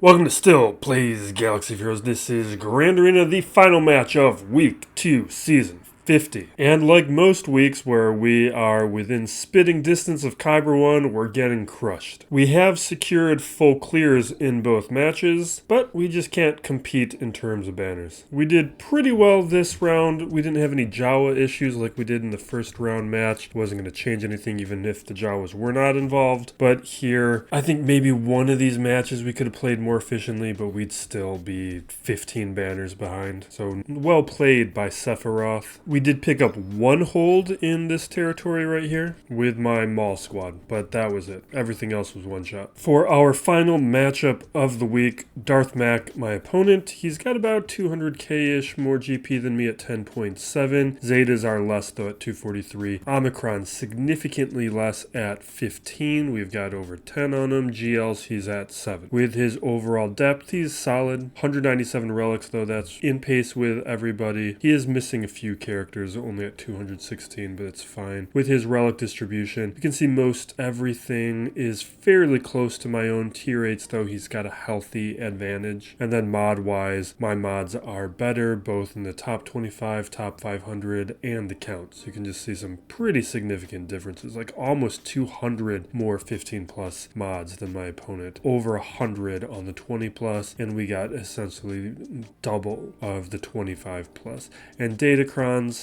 Welcome to Still Plays Galaxy of Heroes. This is Grand Arena, the final match of Week 2, Season 50. And like most weeks where we are within spitting distance of Kyber 1, we're getting crushed. We have secured full clears in both matches, but we just can't compete in terms of banners. We did pretty well this round. We didn't have any Jawa issues like we did in the first round match. It wasn't going to change anything even if the Jawas were not involved. But here, I think maybe one of these matches we could have played more efficiently, but we'd still be 15 banners behind. So well played by Sephiroth. We did pick up one hold in this territory right here with my Maul squad, but that was it. Everything else was one shot. For our final matchup of the week, Darth Mac, my opponent, he's got about 200k-ish more GP than me at 10.7. Zetas are less though at 243. Omicron significantly less at 15. We've got over 10 on him. GLs, he's at 7. With his overall depth, he's solid. 197 relics though, that's in pace with everybody. He is missing a few characters, only at 216, but it's fine. With his relic distribution, you can see most everything is fairly close to my own tier 8s, though he's got a healthy advantage. And then mod-wise, my mods are better, both in the top 25, top 500, and the count. So you can just see some pretty significant differences, like almost 200 more 15 plus mods than my opponent, over 100 on the 20 plus, and we got essentially double of the 25 plus. And Datacrons,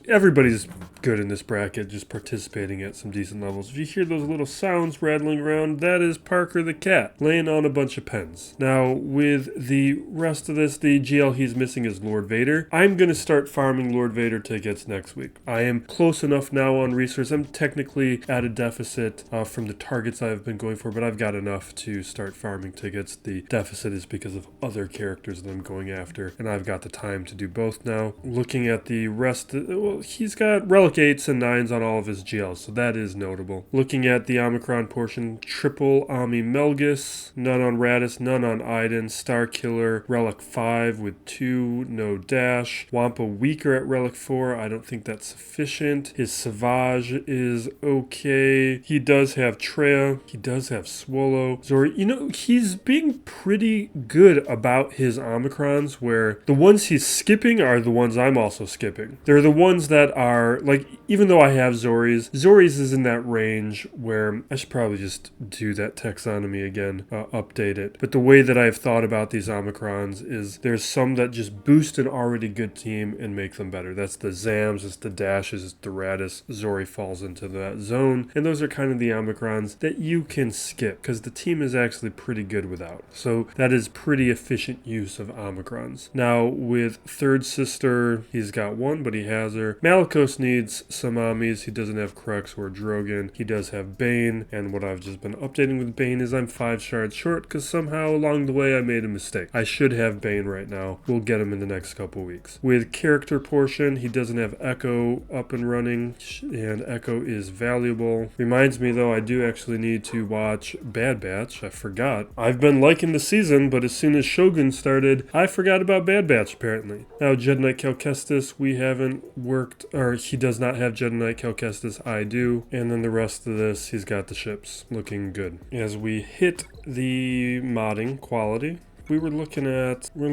everybody's good in this bracket, just participating at some decent levels. If you hear those little sounds rattling around, that is Parker the cat laying on a bunch of pens. Now, with the rest of this, the GL he's missing is Lord Vader. I'm going to start farming Lord Vader tickets next week. I am close enough now on resource. I'm technically at a deficit from the targets I've been going for, but I've got enough to start farming tickets. The deficit is because of other characters that I'm going after, and I've got the time to do both now. Looking at the rest, well, he's got relic 8s and 9s on all of his GLs, so that is notable. Looking at the Omicron portion, triple Ami Malgus, none on Radis, none on Iden, Starkiller, relic 5 with 2, no dash. Wampa weaker at relic 4, I don't think that's sufficient. His Savage is okay. He does have Treya, he does have Swallow. Zori, he's being pretty good about his Omicrons, where the ones he's skipping are the ones I'm also skipping. They're the ones that are, like, even though I have Zori's is in that range where I should probably just do that taxonomy again, update it. But the way that I've thought about these Omicrons is there's some that just boost an already good team and make them better. That's the Zams, it's the Dashes, it's the Radis. Zori falls into that zone. And those are kind of the Omicrons that you can skip because the team is actually pretty good without. So that is pretty efficient use of Omicrons. Now with Third Sister, he's got one, but he has her. Malgus needs some Amis. He doesn't have CRex or Drogon. He does have Bane, and what I've just been updating with Bane is I'm 5 shards short because somehow along the way I made a mistake. I should have Bane right now. We'll get him in the next couple weeks. With character portion, he doesn't have Echo up and running, and Echo is valuable. Reminds me though, I do actually need to watch Bad Batch. I forgot. I've been liking the season, but as soon as Shogun started, I forgot about Bad Batch apparently. Now Jedi Knight Cal Kestis, we haven't worked, or he does not have Jedi Knight Cal Kestis, I do. And then the rest of this, he's got the ships looking good. As we hit the modding quality, we're looking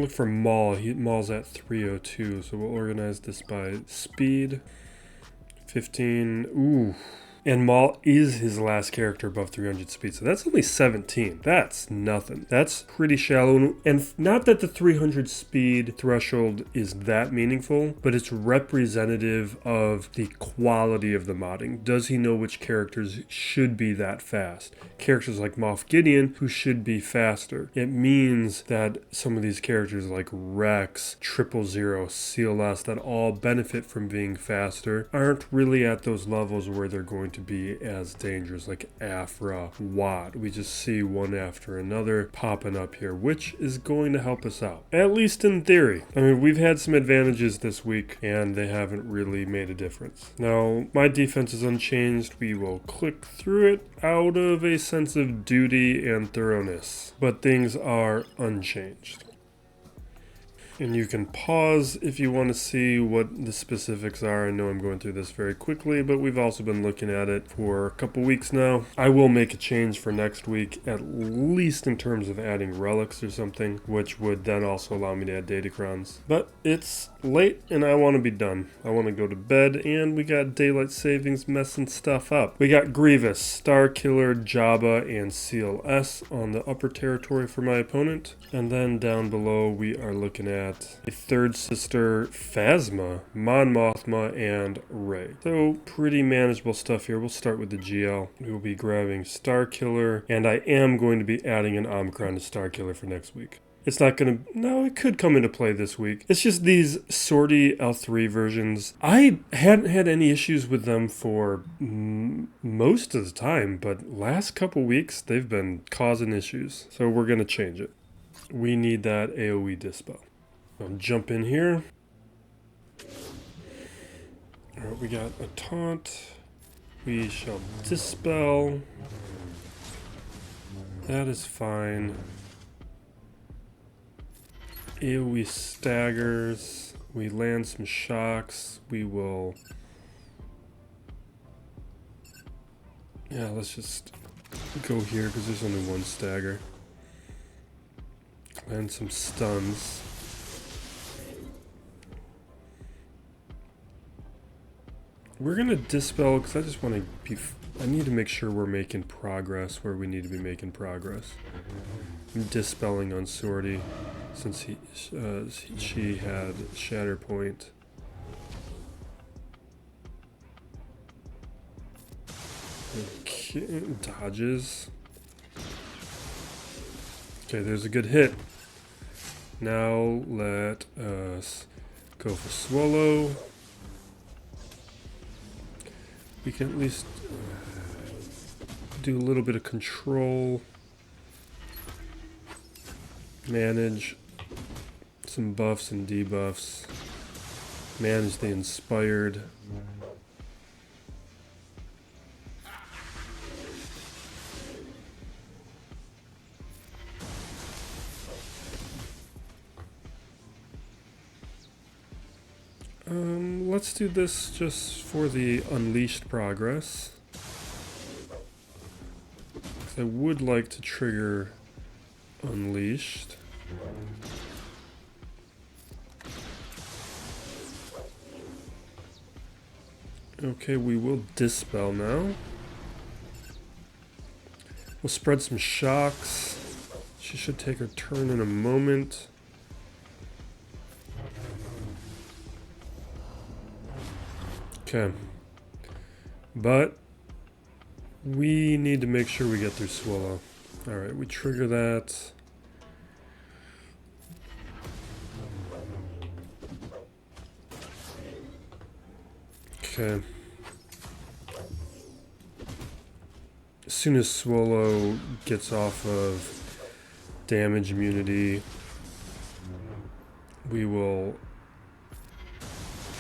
for Maul. Maul's at 302, so we'll organize this by speed. 15, ooh. And Maul is his last character above 300 speed, so that's only 17. That's nothing. That's pretty shallow. And not that the 300 speed threshold is that meaningful, but it's representative of the quality of the modding. Does he know which characters should be that fast? Characters like Moff Gideon, who should be faster. It means that some of these characters like Rex, 000, CLS, that all benefit from being faster, aren't really at those levels where they're going to be as dangerous, like Aphra, Watt. We just see one after another popping up here, which is going to help us out, at least in theory. I mean, we've had some advantages this week and they haven't really made a difference. Now my defense is unchanged. We will click through it out of a sense of duty and thoroughness, but things are unchanged. And you can pause if you want to see what the specifics are. I know I'm going through this very quickly, but we've also been looking at it for a couple weeks now. I will make a change for next week, at least in terms of adding relics or something, which would then also allow me to add datacrons. But it's late and I want to be done. I want to go to bed, and we got daylight savings messing stuff up. We got Grievous, Starkiller, Jabba, and Seal S on the upper territory for my opponent. And then down below we are looking at a third sister, Phasma, Mon Mothma, and Rey. So pretty manageable stuff here. We'll start with the GL. We will be grabbing Starkiller, and I am going to be adding an Omicron to Starkiller for next week. It's not going to... No, it could come into play this week. It's just these sortie L3 versions. I hadn't had any issues with them for most of the time, but last couple weeks, they've been causing issues. So we're going to change it. We need that AoE Dispel. I'll jump in here. Alright, we got a taunt. We shall Dispel. That is fine. AoE staggers. We land some shocks. We will... Yeah, let's just go here because there's only one stagger. Land some stuns. We're gonna Dispel because I just want to be... I need to make sure we're making progress where we need to be making progress. I'm Dispelling on Sortie since she had Shatter Point. Okay, dodges. Okay, there's a good hit. Now let us go for Swallow. We can at least do a little bit of control. Manage some buffs and debuffs. Manage the Inspired. Let's do this just for the Unleashed progress. I would like to trigger Unleashed. Okay, we will Dispel now. We'll spread some shocks. She should take her turn in a moment. Okay. But we need to make sure we get through Swallow. Alright, we trigger that. Okay. As soon as Swallow gets off of damage immunity, we will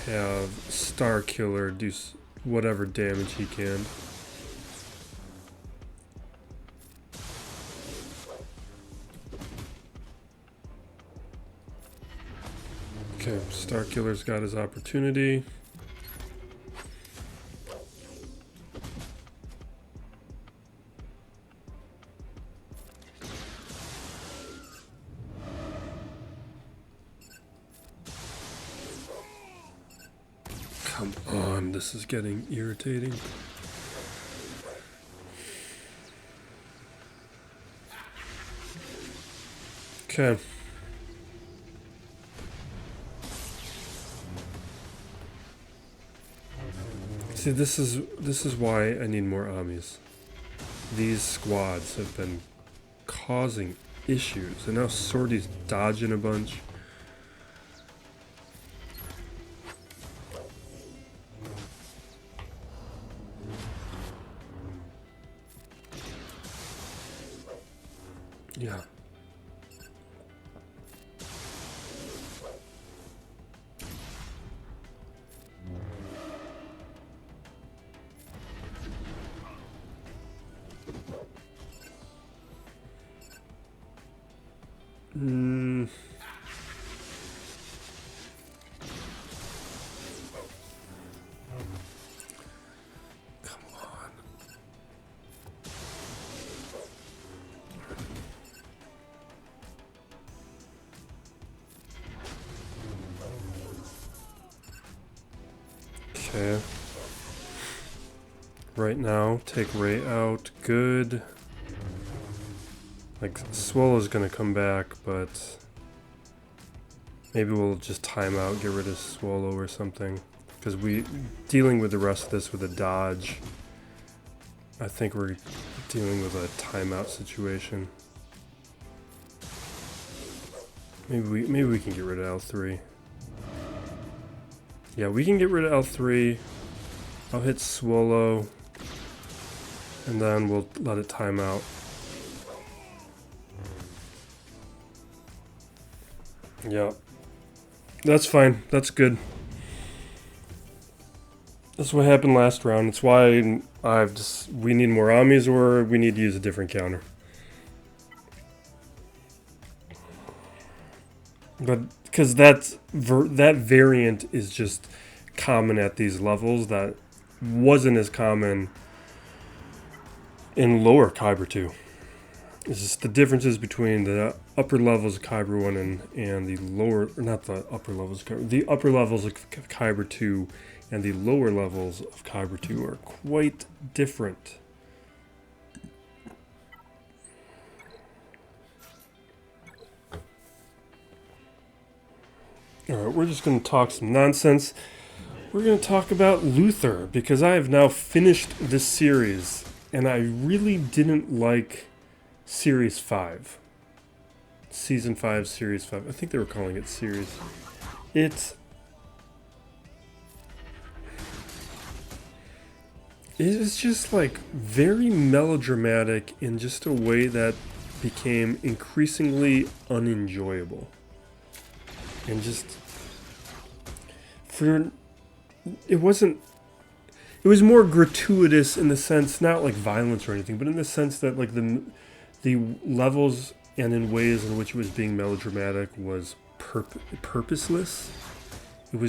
have Starkiller do whatever damage he can. Okay, Starkiller's got his opportunity. Come on, this is getting irritating. Okay. See, this is why I need more armies. These squads have been causing issues, and now Sortie's dodging a bunch. Yeah. Okay. Right now, take Ray out. Good. Like, Swallow's gonna come back, but maybe we'll just time out, get rid of Swallow or something. Because dealing with the rest of this with a dodge, I think we're dealing with a timeout situation. Maybe we can get rid of L3. Yeah, we can get rid of L3. I'll hit Swallow, and then we'll let it time out. Yeah, that's fine. That's good. That's what happened last round. It's why we need more armies, or we need to use a different counter. But because that variant is just common at these levels, that wasn't as common in lower Kyber 2. It's just the differences between the upper levels of Kyber 1 and the lower, or not the upper levels of Kyber, the upper levels of Kyber 2 and the lower levels of Kyber 2 are quite different. Alright, we're just going to talk some nonsense. We're going to talk about Luther, because I have now finished this series, and I really didn't like Series 5. Season 5, Series 5. I think they were calling it Series. It is just like very melodramatic in just a way that became increasingly unenjoyable. And just it was more gratuitous in the sense, not like violence or anything, but in the sense that like the levels and in ways in which it was being melodramatic was purposeless. It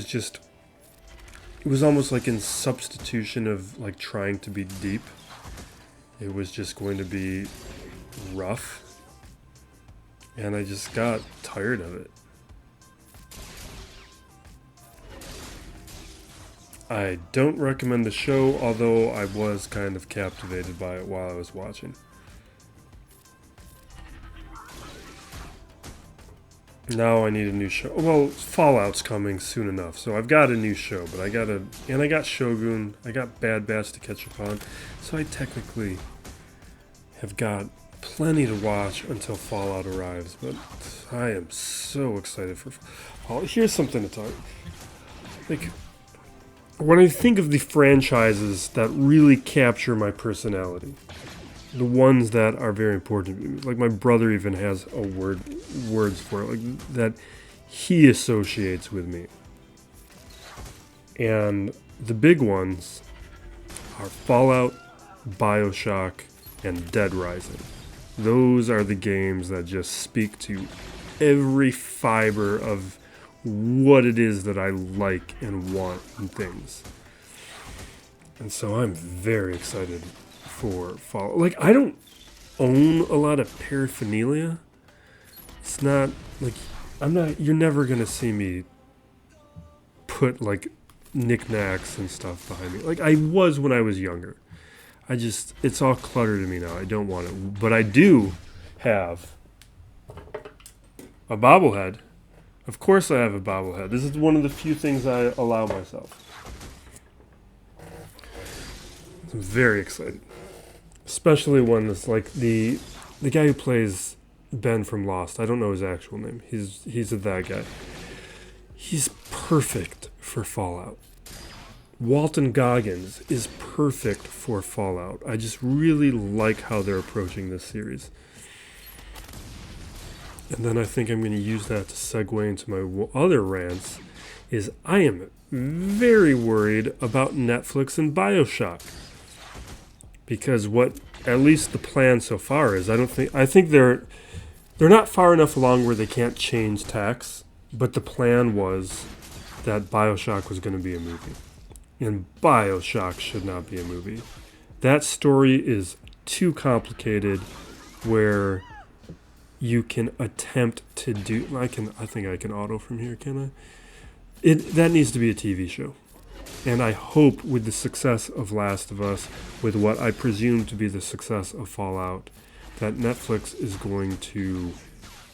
was almost like in substitution of like trying to be deep. It was just going to be rough. And I just got tired of it. I don't recommend the show, although I was kind of captivated by it while I was watching. Now I need a new show. Well, Fallout's coming soon enough, so I've got a new show, but I got Shogun, I got Bad Batch to catch up on, so I technically have got plenty to watch until Fallout arrives, but I am so excited for Fallout. Here's something to talk. Like, when I think of the franchises that really capture my personality, the ones that are very important to me, like my brother even has words for it, like that he associates with me. And the big ones are Fallout, BioShock, and Dead Rising. Those are the games that just speak to every fiber of what it is that I like and want in things. And so I'm very excited for Fallout. Like, I don't own a lot of paraphernalia. It's not like you're never gonna see me put like knickknacks and stuff behind me. Like I was when I was younger. It's all cluttered to me now. I don't want it. But I do have a bobblehead. Of course I have a bobblehead. This is one of the few things I allow myself. I'm very excited. Especially when it's like the guy who plays Ben from Lost. I don't know his actual name. He's that guy. He's perfect for Fallout. Walton Goggins is perfect for Fallout. I just really like how they're approaching this series. And then I think I'm going to use that to segue into my other rants, is I am very worried about Netflix and BioShock. Because what at least the plan so far is, I think they're not far enough along where they can't change tax, but the plan was that BioShock was going to be a movie. And BioShock should not be a movie. That story is too complicated where you can attempt to do... I think I can auto from here, can I? That needs to be a TV show. And I hope with the success of Last of Us, with what I presume to be the success of Fallout, that Netflix is going to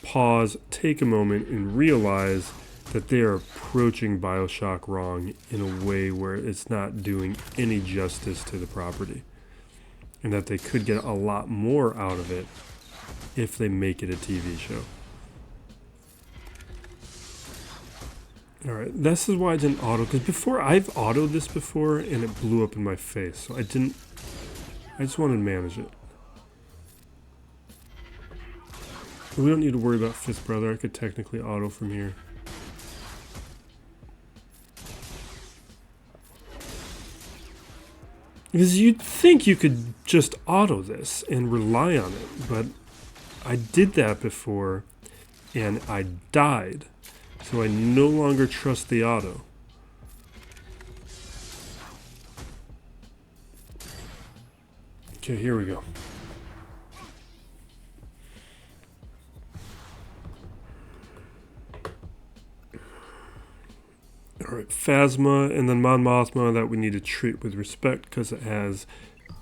pause, take a moment, and realize that they are approaching BioShock wrong in a way where it's not doing any justice to the property. And that they could get a lot more out of it if they make it a TV show. Alright, this is why I didn't auto, because before, I've autoed this before, and it blew up in my face, so I just wanted to manage it. We don't need to worry about Fifth Brother, I could technically auto from here. Because you'd think you could just auto this and rely on it, but I did that before, and I died. So I no longer trust the auto. Okay, here we go. Alright, Phasma and then Mon Mothma that we need to treat with respect because it has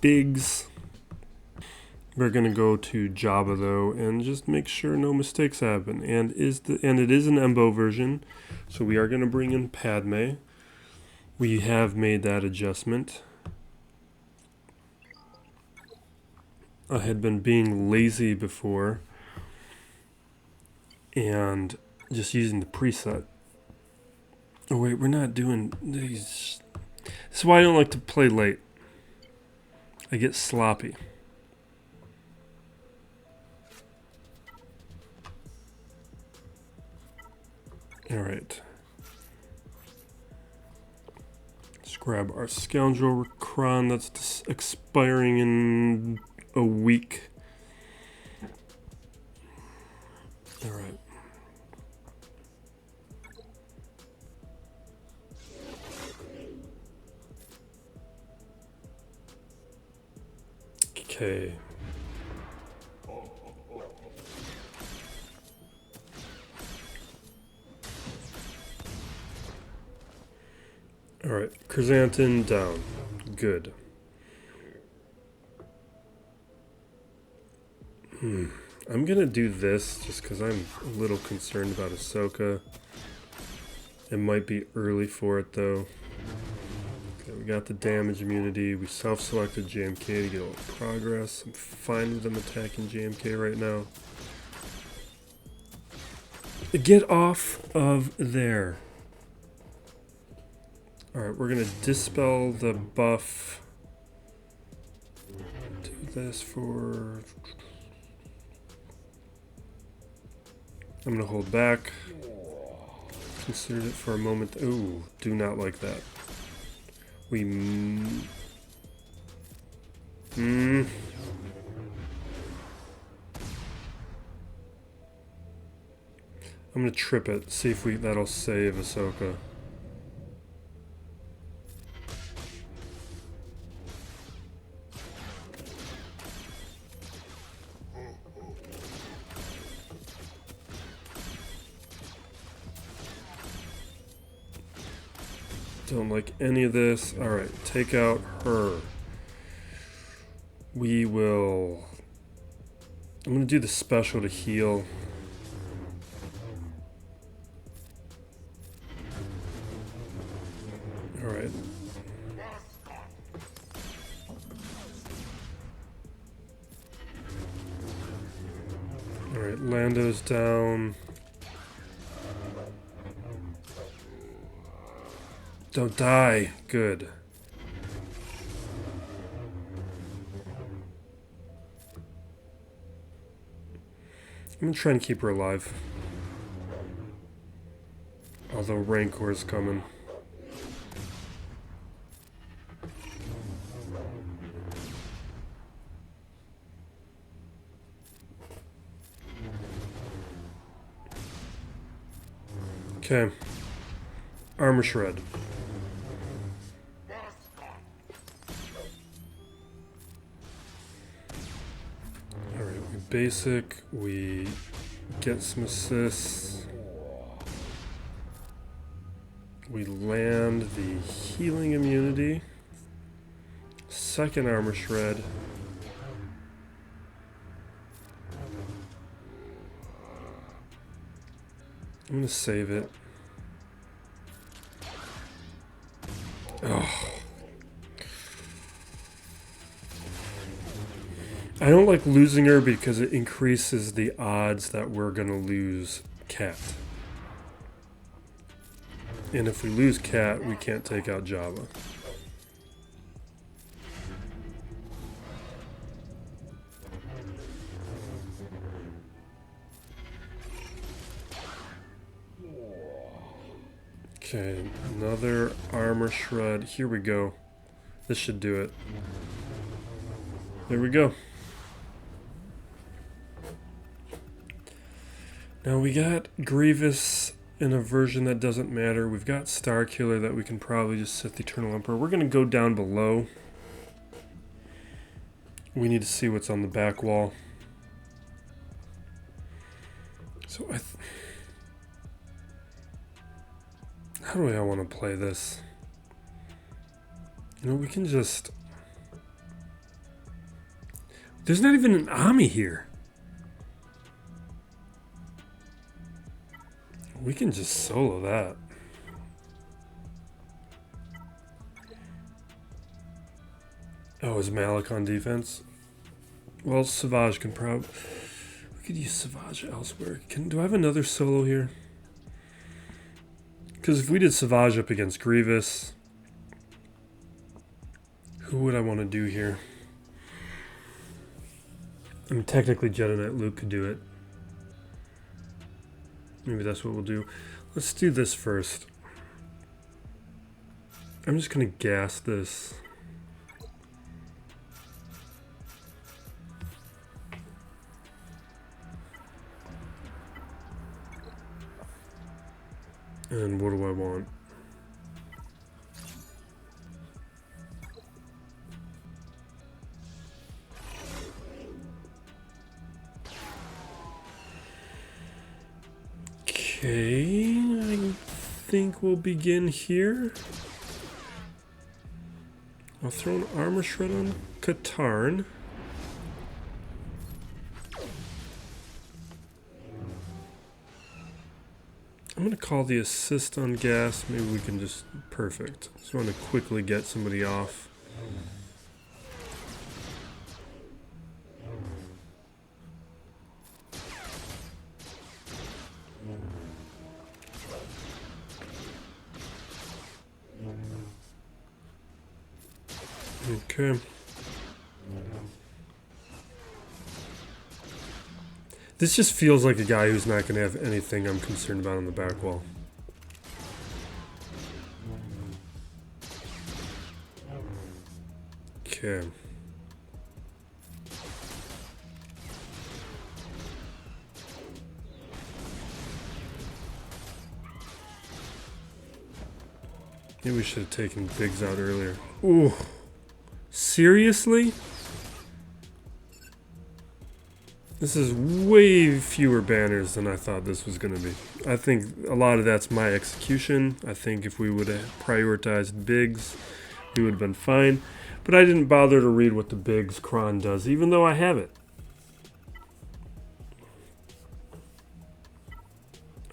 bigs. We're gonna go to Jabba though and just make sure no mistakes happen. And it is an Embo version, so we are gonna bring in Padme. We have made that adjustment. I had been being lazy before and just using the preset. Oh wait, we're not doing these. This is why I don't like to play late. I get sloppy. Alright. Let's grab our Scoundrel Recron that's expiring in a week. Alright. Okay. Alright, Chrysanthemum down. Good. I'm gonna do this just because I'm a little concerned about Ahsoka. It might be early for it though. Okay, we got the damage immunity. We self-selected JMK to get a little progress. I'm fine with them attacking JMK right now. Get off of there. Alright, we're gonna dispel the buff. Do this for... I'm gonna hold back. Consider it for a moment. Ooh, do not like that. I'm gonna trip it, see if that'll save Ahsoka. Don't like any of this. Alright, take out her. We will... I'm gonna do the special to heal. Alright. Alright, Lando's down. Don't die. Good. I'm gonna try and keep her alive. Although Rancor's coming. Okay. Armor shred. Alright, we basic, we get some assists. We land the healing immunity. Second armor shred. I'm gonna save it. Oh. I don't like losing her because it increases the odds that we're gonna lose Cat. And if we lose Cat, we can't take out Jabba. Okay, another armor shred. Here we go. This should do it. There we go. Now we got Grievous in a version that doesn't matter. We've got Starkiller that we can probably just set the Eternal Emperor. We're going to go down below. We need to see what's on the back wall. So how do I want to play this? You know, we can just... There's not even an Ami here. We can just solo that. Oh, is Malik on defense? Well, Savage can probably... We could use Savage elsewhere. Do I have another solo here? Because if we did Savage up against Grievous... Who would I want to do here? I mean, technically Jedi Knight Luke could do it. Maybe that's what we'll do. Let's do this first. I'm just going to gas this. And what do I want? Okay, I think we'll begin here. I'll throw an armor shred on Katarn. I'm going to call the assist on gas. Maybe we can just... Perfect. Just want to quickly get somebody off. Okay. This just feels like a guy who's not going to have anything I'm concerned about on the back wall. Okay. Maybe we should have taken Biggs out earlier. Ooh. Seriously? This is way fewer banners than I thought this was going to be. I think a lot of that's my execution. I think if we would have prioritized Biggs, we would have been fine. But I didn't bother to read what the Biggs cron does, even though I have it.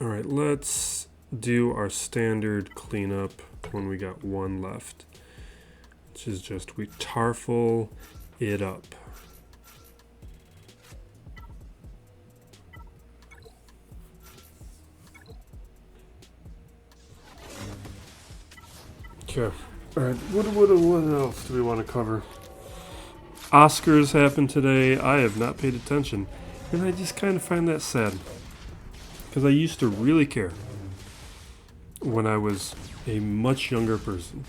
Alright, let's do our standard cleanup when we got one left. Which is just we tarful it up. Okay. Alright, what else do we want to cover? Oscars happened today. I have not paid attention. And I just kind of find that sad. Because I used to really care. When I was a much younger person.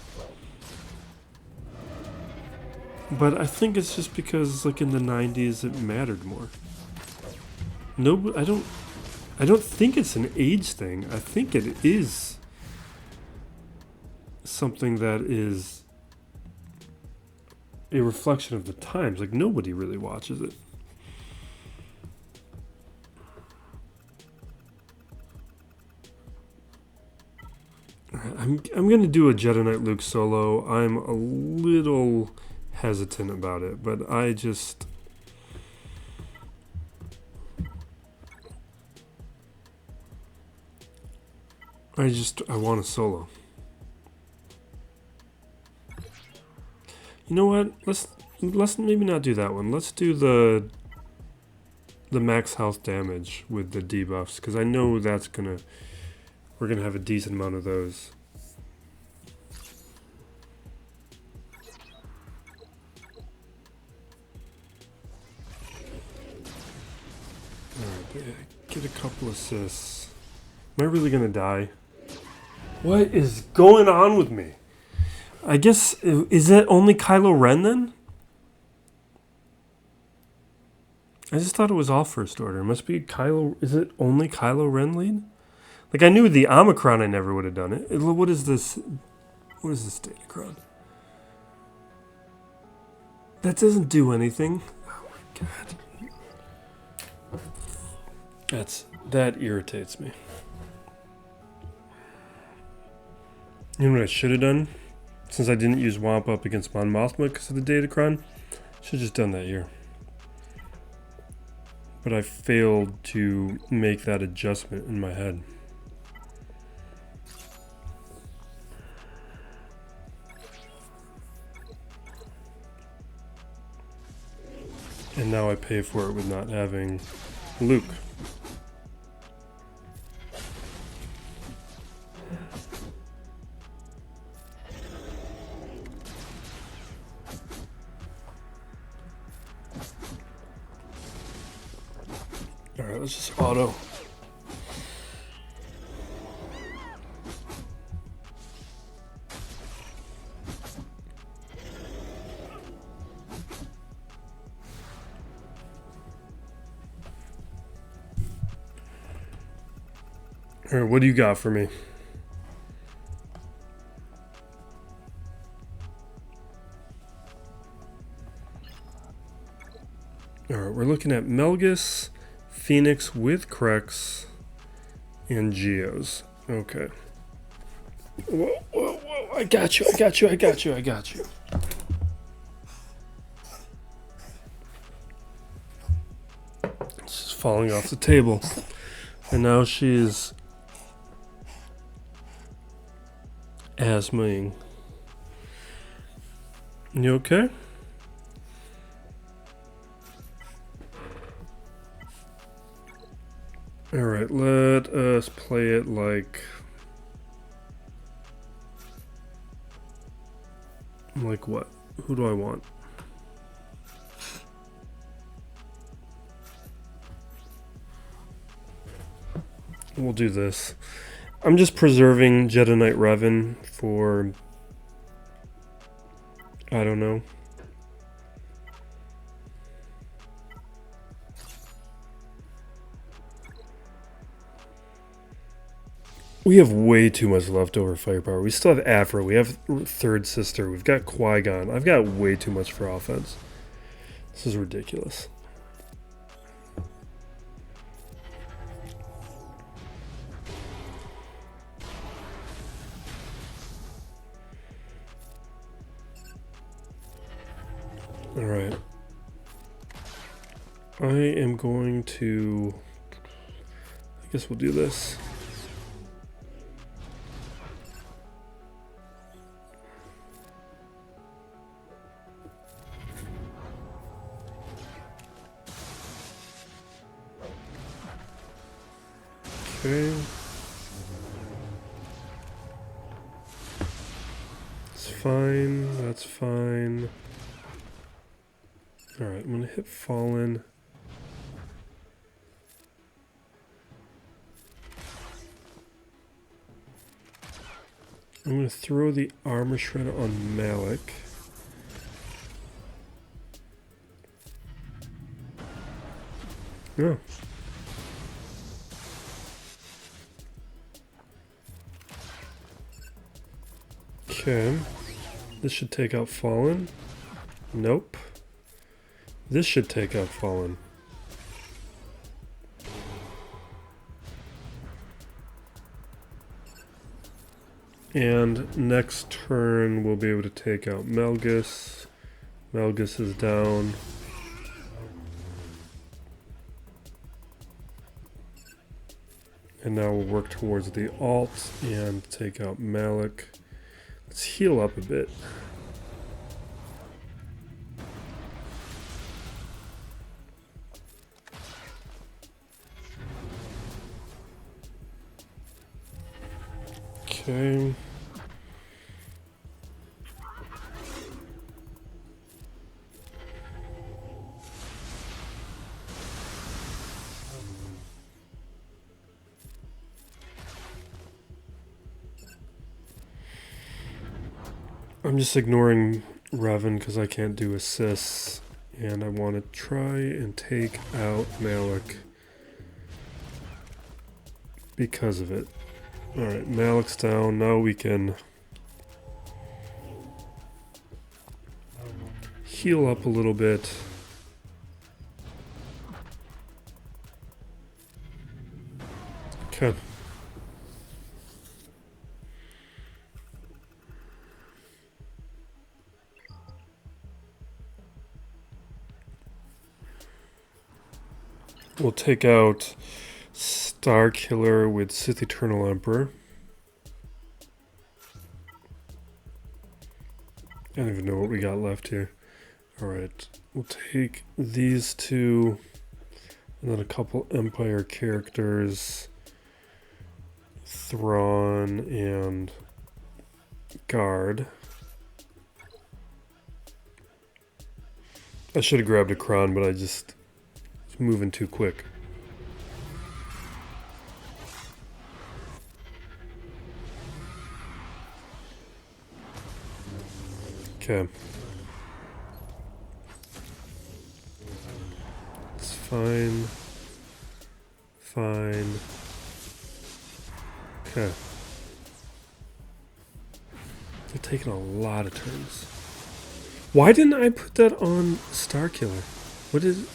But I think it's just because, like, in the 90s, it mattered more. No, I don't think it's an age thing. I think it is something that is a reflection of the times. Like, nobody really watches it. I'm gonna do a Jedi Knight Luke solo. I'm a little hesitant about it, but I want a solo. You know what? Let's maybe not do that one. Let's do the max health damage with the debuffs, because I know we're gonna have a decent amount of those. Alright, get a couple assists. Am I really gonna die? What is going on with me? I guess, is it only Kylo Ren then? I just thought it was all First Order. It must be Kylo. Is it only Kylo Ren lead? Like, I knew the Omicron, I never would have done it. What is this? What is this Datacron? That doesn't do anything. Oh my god. That irritates me. You know what I should have done? Since I didn't use Wampa up against Mon Mothma because of the Datacron, should have just done that here. But I failed to make that adjustment in my head. And now I pay for it with not having Luke. Alright, let's just auto. Alright, what do you got for me? Alright, we're looking at Malgus, Phoenix with CRex, and GEOS. Okay. Whoa, whoa, whoa. I got you. This is falling off the table. And now she's asthmaing. You okay? Alright, let us play it like what? Who do I want? We'll do this. I'm just preserving Jedi Knight Revan for, I don't know. We have way too much leftover firepower. We still have Aphra. We have Third Sister. We've got Qui-Gon. I've got way too much for offense. This is ridiculous. Alright. I am going to... I guess we'll do this. Okay. It's fine. That's fine. Alright, I'm going to hit Fallen. I'm going to throw the Armor Shredder on Malik. Yeah. Okay. This should take out Fallen. Nope. This should take out Fallen. And next turn we'll be able to take out Malgus. Malgus is down. And now we'll work towards the alt and take out Malik. Let's heal up a bit. Okay. I'm just ignoring Revan because I can't do assists, and I want to try and take out Malik because of it. Alright, Malik's down. Now we can heal up a little bit. Okay. We'll take out Starkiller with Sith Eternal Emperor. I don't even know what we got left here. Alright, we'll take these two and then a couple Empire characters, Thrawn and Guard. I should have grabbed a Kron, but I just was moving too quick. Okay. It's fine. Fine. Okay. They're taking a lot of turns. Why didn't I put that on Starkiller? What is...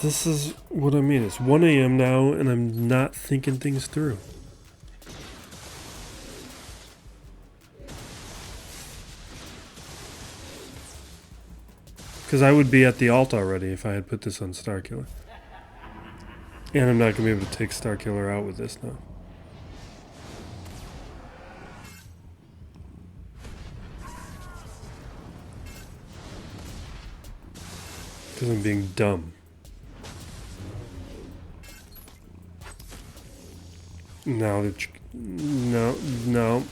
This is what I mean. It's 1 a.m. now, and I'm not thinking things through. Because I would be at the alt already if I had put this on Starkiller. And I'm not going to be able to take Starkiller out with this now. Because I'm being dumb. No, no.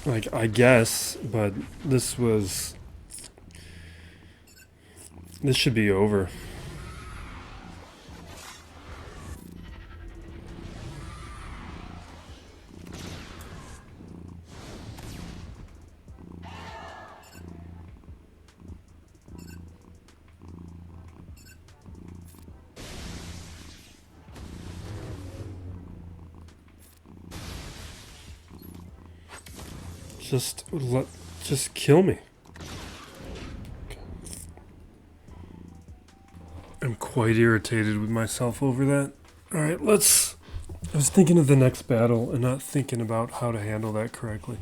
Like, I guess, but this should be over. Just kill me. I'm quite irritated with myself over that. Alright, I was thinking of the next battle and not thinking about how to handle that correctly.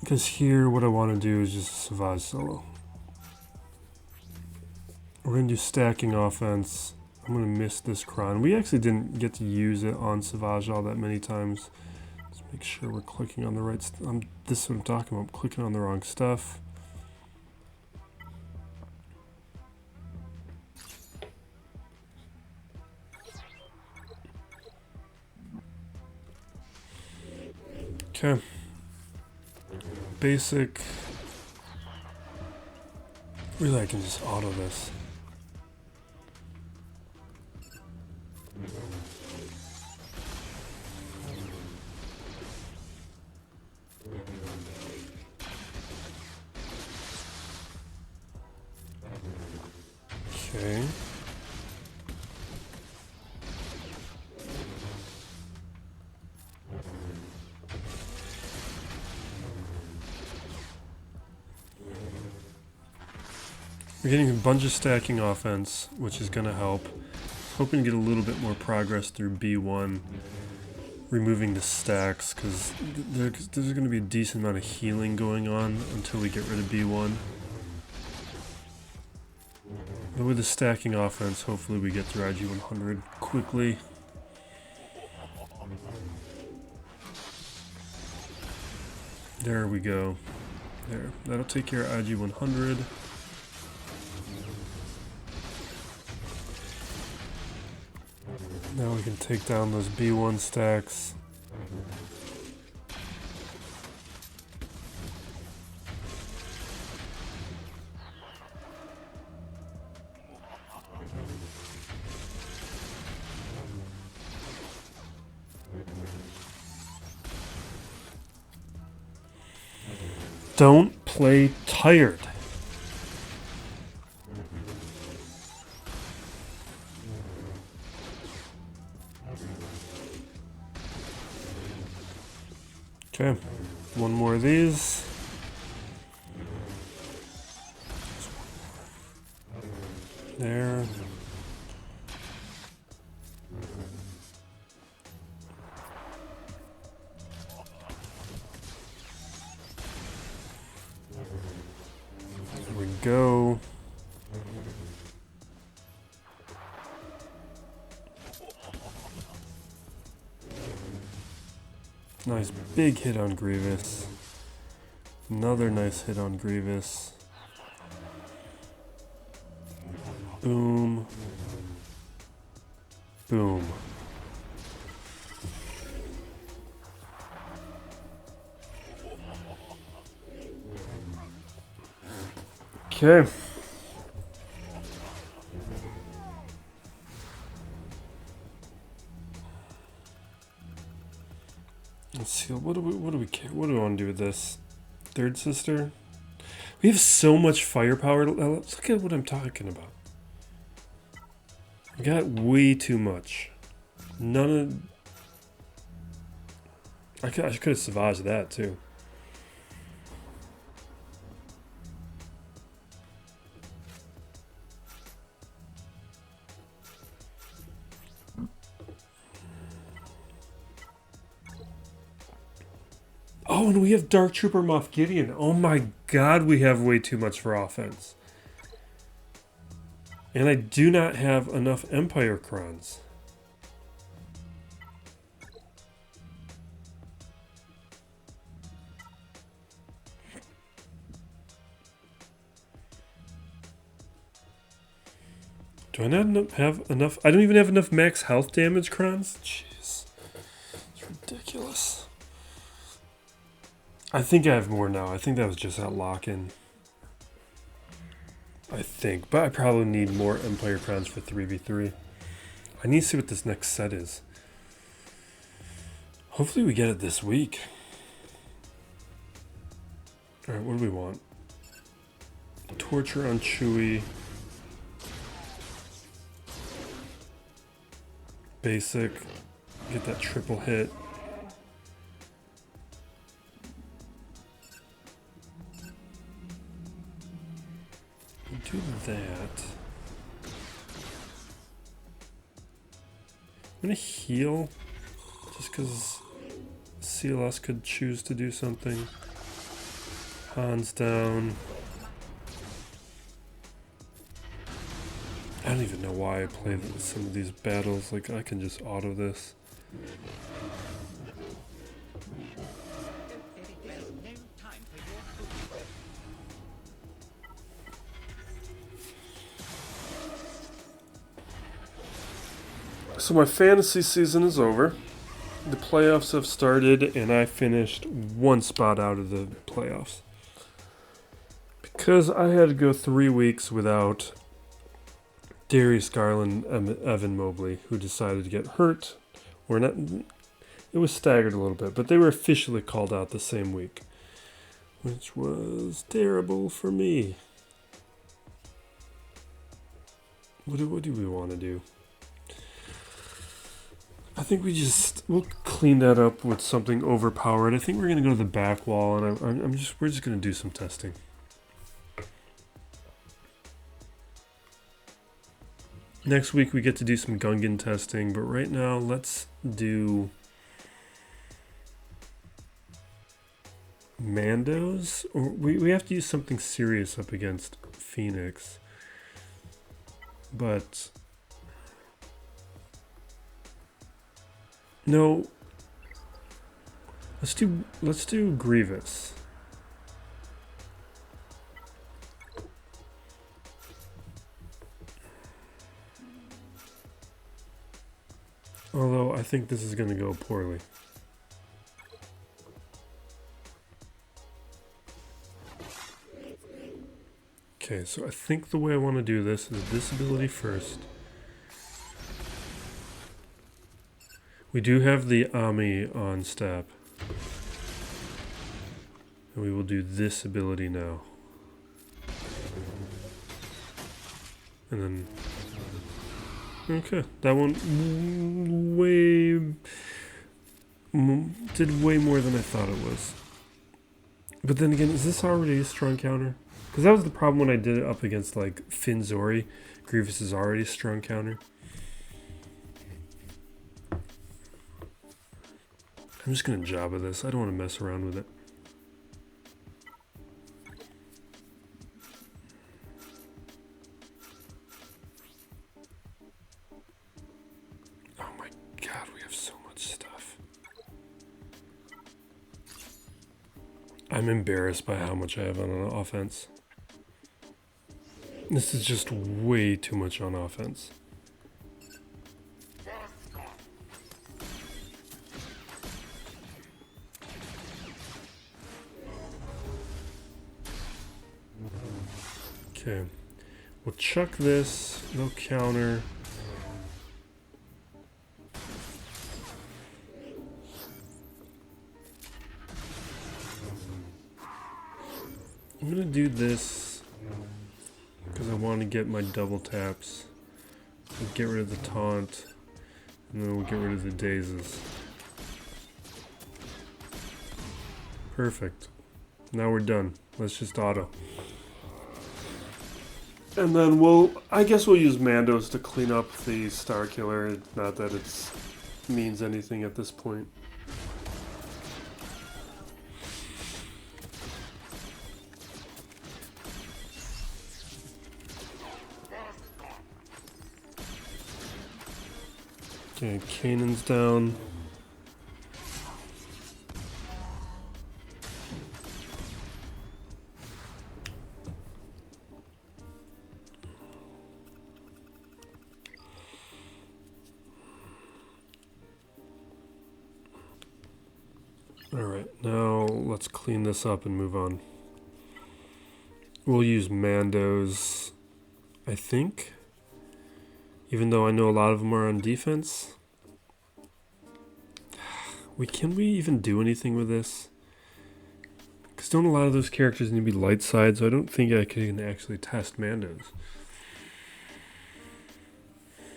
Because here, what I want to do is just Savage solo. We're going to do stacking offense. I'm going to miss this Kron. We actually didn't get to use it on Savage all that many times. Let's make sure we're clicking on the right stuff. This is what I'm talking about. I'm clicking on the wrong stuff. Okay. Basic. Really, I can just auto this. Okay. We're getting a bunch of stacking offense, which is going to help. Hoping to get a little bit more progress through B1, removing the stacks, because there's going to be a decent amount of healing going on until we get rid of B1. But with the stacking offense, hopefully we get through IG 100 quickly. There we go. There. That'll take care of IG 100. Now we can take down those B1 stacks. Don't play tired. Okay, one more of these. There. There we go. Nice big hit on Grievous. Another nice hit on Grievous. Boom. Boom. Okay. Let's see. What do we care? What do we want to do with this? Third sister? We have so much firepower. Look at what I'm talking about. We got way too much. None of... I could have savaged that too. Oh, and we have Dark Trooper Moff Gideon. Oh my god, we have way too much for offense. And I do not have enough Empire Crons. Do I not have enough? I don't even have enough max health damage Crons? Jeez. It's ridiculous. I think I have more now. I think that was just that lock-in. I think. But I probably need more Empire Crowns for 3v3. I need to see what this next set is. Hopefully we get it this week. Alright, what do we want? Torture on Chewie. Basic. Get that triple hit. Do that. I'm gonna heal just because CLS could choose to do something. Hands down. I don't even know why I play some of these battles. Like, I can just auto this. So my fantasy season is over. The playoffs have started and I finished one spot out of the playoffs. Because I had to go 3 weeks without Darius Garland and Evan Mobley, who decided to get hurt. Or not. It was staggered a little bit, but they were officially called out the same week. Which was terrible for me. What do we want to do? I think we'll clean that up with something overpowered. I think we're gonna go to the back wall, and we're just gonna do some testing. Next week we get to do some Gungan testing, but right now let's do Mandos. Or we have to use something serious up against Phoenix. But no, let's do Grievous. Although I think this is going to go poorly. Okay, so I think the way I want to do this is this ability first. We do have the Ami on STAP. And we will do this ability now. And then... Okay, that one did way more than I thought it was. But then again, is this already a strong counter? Because that was the problem when I did it up against like Finzori. Grievous is already a strong counter. I'm just going to Jabba this. I don't want to mess around with it. Oh my god, we have so much stuff. I'm embarrassed by how much I have on offense. This is just way too much on offense. Okay, we'll chuck this, no counter. I'm gonna do this because I want to get my double taps. We'll get rid of the taunt, and then we'll get rid of the dazes. Perfect. Now we're done. Let's just auto. And then I guess we'll use Mandos to clean up the Starkiller. Not that it means anything at this point. Okay, Kanan's down. Alright, now let's clean this up and move on. We'll use Mandos, I think. Even though I know a lot of them are on defense. Can we even do anything with this? Because don't a lot of those characters need to be light side, so I don't think I can actually test Mandos.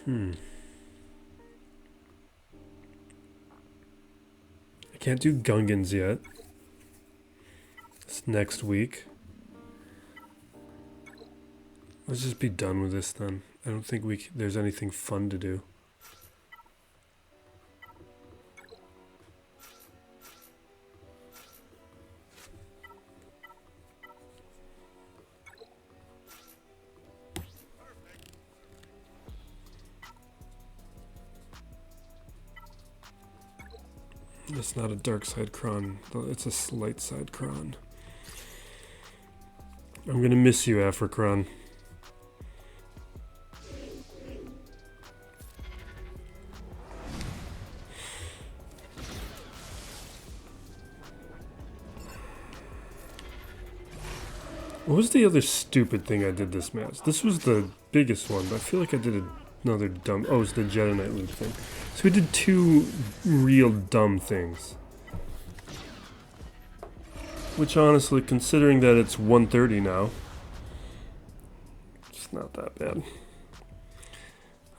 I can't do Gungans yet. It's next week. Let's just be done with this then. I don't think there's anything fun to do. It's not a dark side cron, it's a light side cron. I'm gonna miss you, Aphra cron. What was the other stupid thing I did this match? This was the biggest one, but I feel like I did another dumb... Oh, it was the Jedi Knight loop thing. So we did two real dumb things. Which honestly, considering that it's 1:30 now, it's not that bad.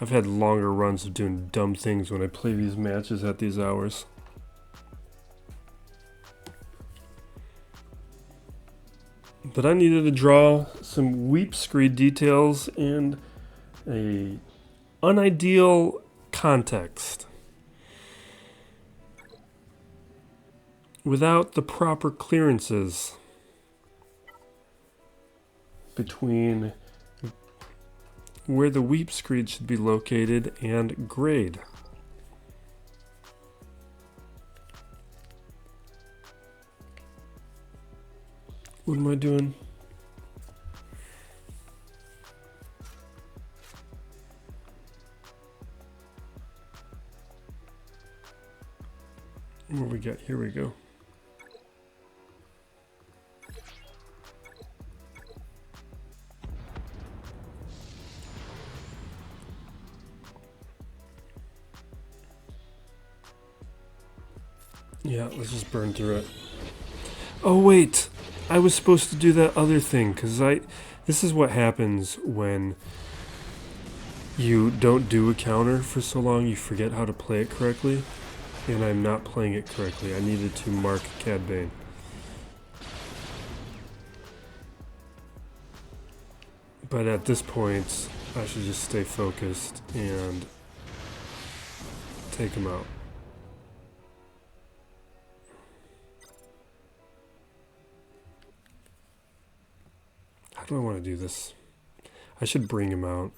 I've had longer runs of doing dumb things when I play these matches at these hours. But I needed to draw some weep screed details and a unideal context. Without the proper clearances between where the weep screed should be located and grade. What am I doing? What we got? Here we go. Yeah, let's just burn through it. Oh wait, I was supposed to do that other thing, because this is what happens when you don't do a counter for so long, you forget how to play it correctly, and I'm not playing it correctly. I needed to mark Cad Bane. But at this point, I should just stay focused and take him out. How do I want to do this? I should bring him out.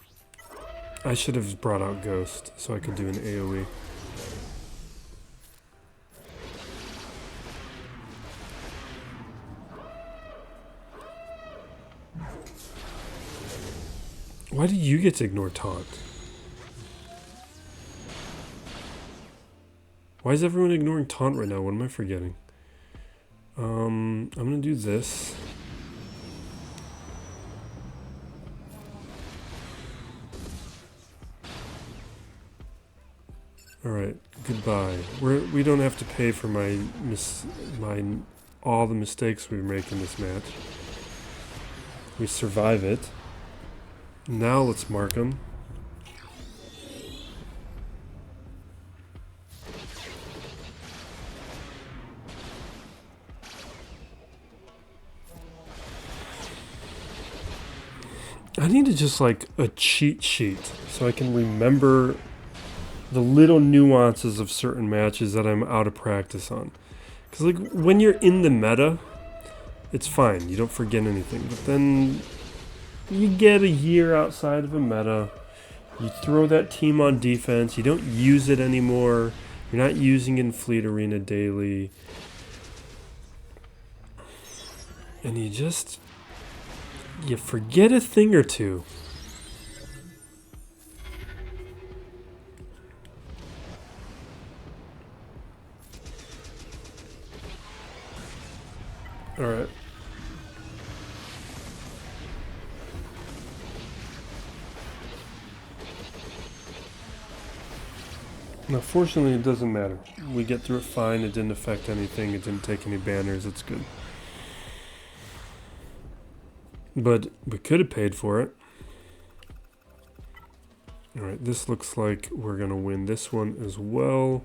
I should have brought out Ghost so I could do an AoE. Why do you get to ignore taunt? Why is everyone ignoring taunt right now? What am I forgetting? I'm gonna do this. Alright, goodbye. We don't have to pay for all the mistakes we make in this match. We survive it. Now let's mark them. I need to just like a cheat sheet so I can remember the little nuances of certain matches that I'm out of practice on. Because like when you're in the meta, it's fine. You don't forget anything. But then you get a year outside of a meta. You throw that team on defense. You don't use it anymore. You're not using it in Fleet Arena daily. And you forget a thing or two. All right. Now, fortunately, it doesn't matter. We get through it fine. It didn't affect anything. It didn't take any banners. It's good. But we could have paid for it. All right, this looks like we're going to win this one as well.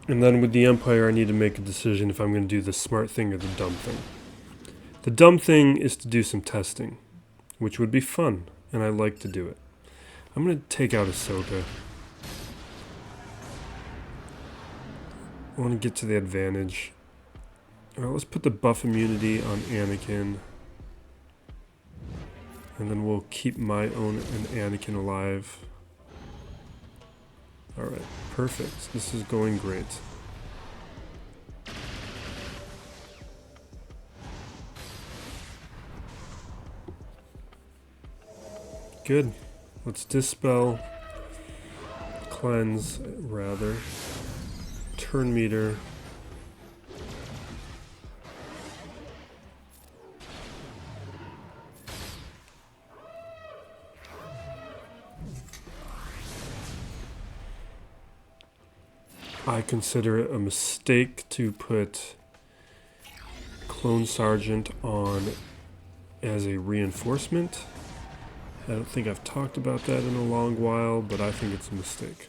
And then with the Empire, I need to make a decision if I'm going to do the smart thing or the dumb thing. The dumb thing is to do some testing, which would be fun, and I like to do it. I'm going to take out Ahsoka. I want to get to the advantage. Alright, let's put the buff immunity on Anakin. And then we'll keep my own and Anakin alive. Alright, perfect. This is going great. Good. Let's dispel, cleanse, rather. Turn meter. I consider it a mistake to put Clone Sergeant on as a reinforcement. I don't think I've talked about that in a long while, but I think it's a mistake.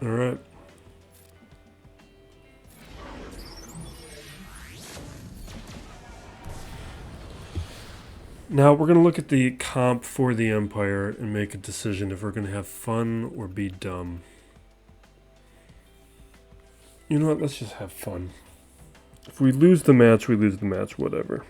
Alright. Now we're going to look at the comp for the Empire and make a decision if we're going to have fun or be dumb. You know what? Let's just have fun. If we lose the match, we lose the match, whatever.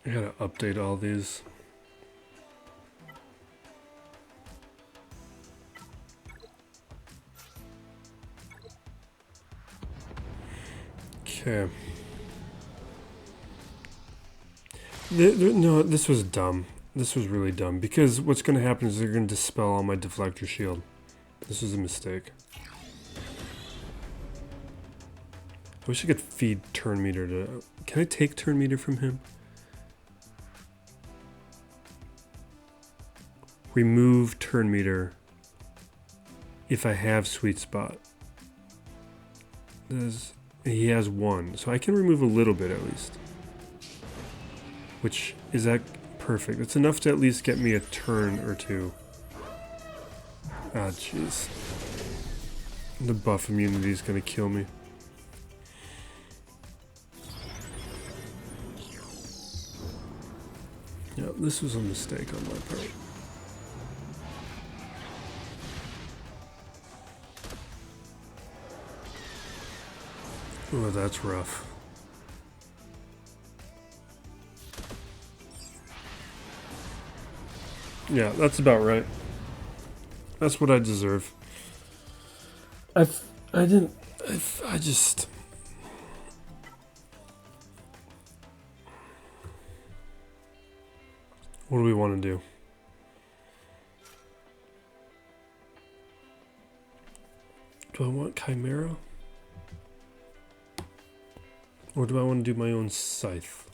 I gotta update all these. Okay. No, this was dumb. This was really dumb. Because what's going to happen is they're going to dispel all my deflector shield. This was a mistake. I wish I could feed turn meter to... Can I take turn meter from him? Remove turn meter if I have sweet spot. He has one, so I can remove a little bit at least. Which, is that perfect? It's enough to at least get me a turn or two. Ah, jeez. The buff immunity is going to kill me. Yeah, this was a mistake on my part. Oh, that's rough. Yeah, that's about right. That's what I deserve. I just... What do we want to do? Do I want Chimera? Or do I want to do my own scythe?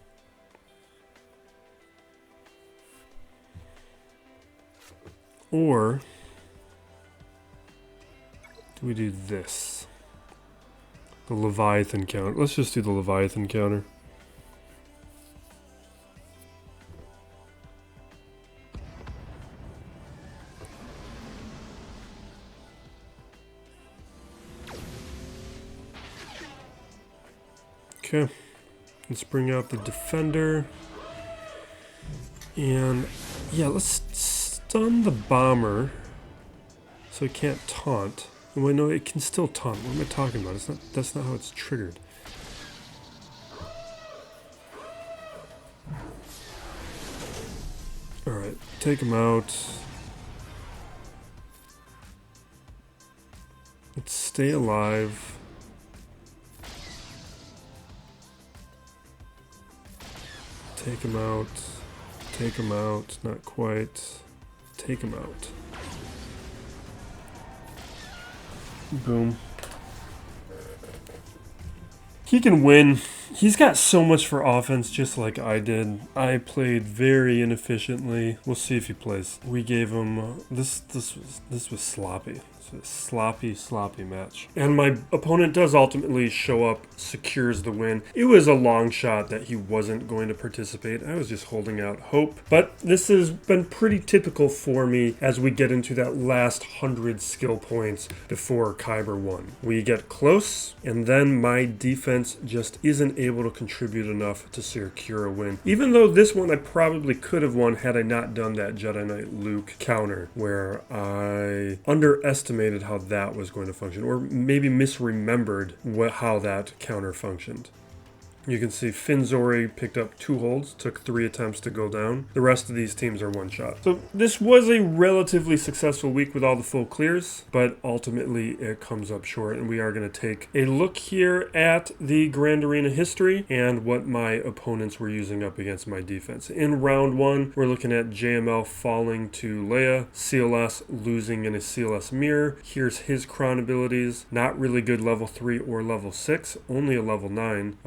Or do we do this? The Leviathan counter. Let's just do the Leviathan counter. Okay, let's bring out the defender. And yeah, let's stun the bomber so it can't taunt. Oh, wait, no, it can still taunt. What am I talking about? It's not, that's not how it's triggered. Alright, take him out. Let's stay alive. Take him out. Take him out. Not quite. Take him out. Boom. He can win. He's got so much for offense, just like I did. I played very inefficiently. We'll see if he plays. We gave him this was sloppy. It's a sloppy match. And my opponent does ultimately show up, secures the win. It was a long shot that he wasn't going to participate. I was just holding out hope. But this has been pretty typical for me as we get into that last 100 skill points before Kyber won. We get close, and then my defense just isn't able to contribute enough to secure a win. Even though this one I probably could have won had I not done that Jedi Knight Luke counter, where I underestimated how that was going to function, or maybe misremembered how that counter functioned. You can see Finzori picked up 2 holds, took 3 attempts to go down. The rest of these teams are one shot. So this was a relatively successful week with all the full clears, but ultimately it comes up short, and we are going to take a look here at the Grand Arena history and what my opponents were using up against my defense. In round 1, we're looking at JML falling to Leia, CLS losing in a CLS mirror. Here's his Chron abilities. Not really good level 3 or level 6, only a level 9.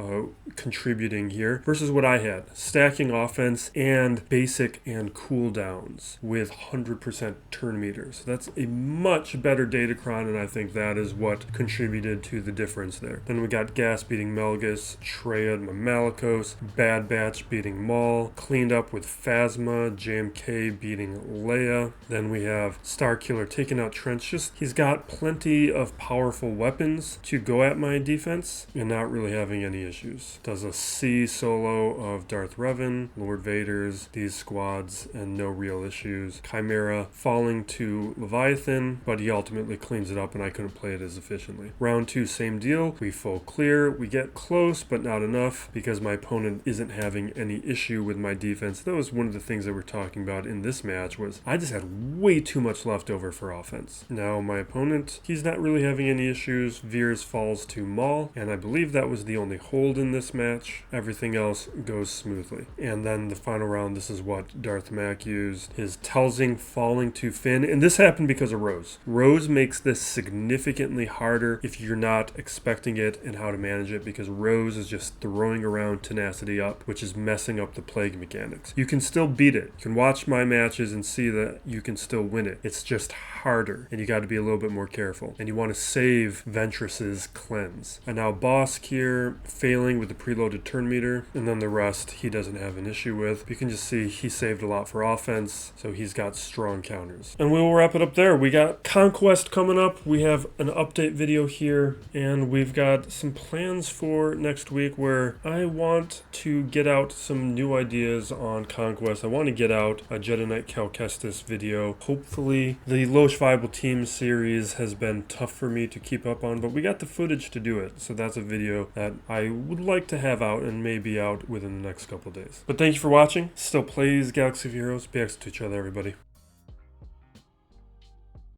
contributing here versus what I had. Stacking offense and basic and cooldowns with 100% turn meters. That's a much better datacron, and I think that is what contributed to the difference there. Then we got Gas beating Malgus, Treya Malikos, Bad Batch beating Maul, cleaned up with Phasma, JMK beating Leia. Then we have Starkiller taking out Trench. He's got plenty of powerful weapons to go at my defense and not really having any issues. Does a C solo of Darth Revan, Lord Vader's, these squads, and no real issues. Chimera falling to Leviathan, but he ultimately cleans it up and I couldn't play it as efficiently. Round 2, same deal. We full clear. We get close, but not enough because my opponent isn't having any issue with my defense. That was one of the things that we're talking about in this match was I just had way too much left over for offense. Now my opponent, he's not really having any issues. Veers falls to Maul, and I believe that was the only hold in this match. Everything else goes smoothly. And then the final round, this is what Darth Mac used. His Telzing falling to Finn, and this happened because of Rose. Rose makes this significantly harder if you're not expecting it and how to manage it, because Rose is just throwing around tenacity up, which is messing up the plague mechanics. You can still beat it. You can watch my matches and see that you can still win it. It's just harder, and you got to be a little bit more careful. And you want to save Ventress's cleanse. And now Bosk here failing with the preloaded turn meter, and then the rest he doesn't have an issue with. You can just see he saved a lot for offense, so he's got strong counters. And we will wrap it up there. We got Conquest coming up. We have an update video here, and we've got some plans for next week where I want to get out some new ideas on Conquest. I want to get out a Jedi Knight Cal Kestis video. Hopefully the Loesch Viable Team series has been tough for me to keep up on, but we got the footage to do it, so that's a video that I would like to have out and maybe out within the next couple days. But thank you for watching. Still plays Galaxy of Heroes. Be excellent to each other, everybody.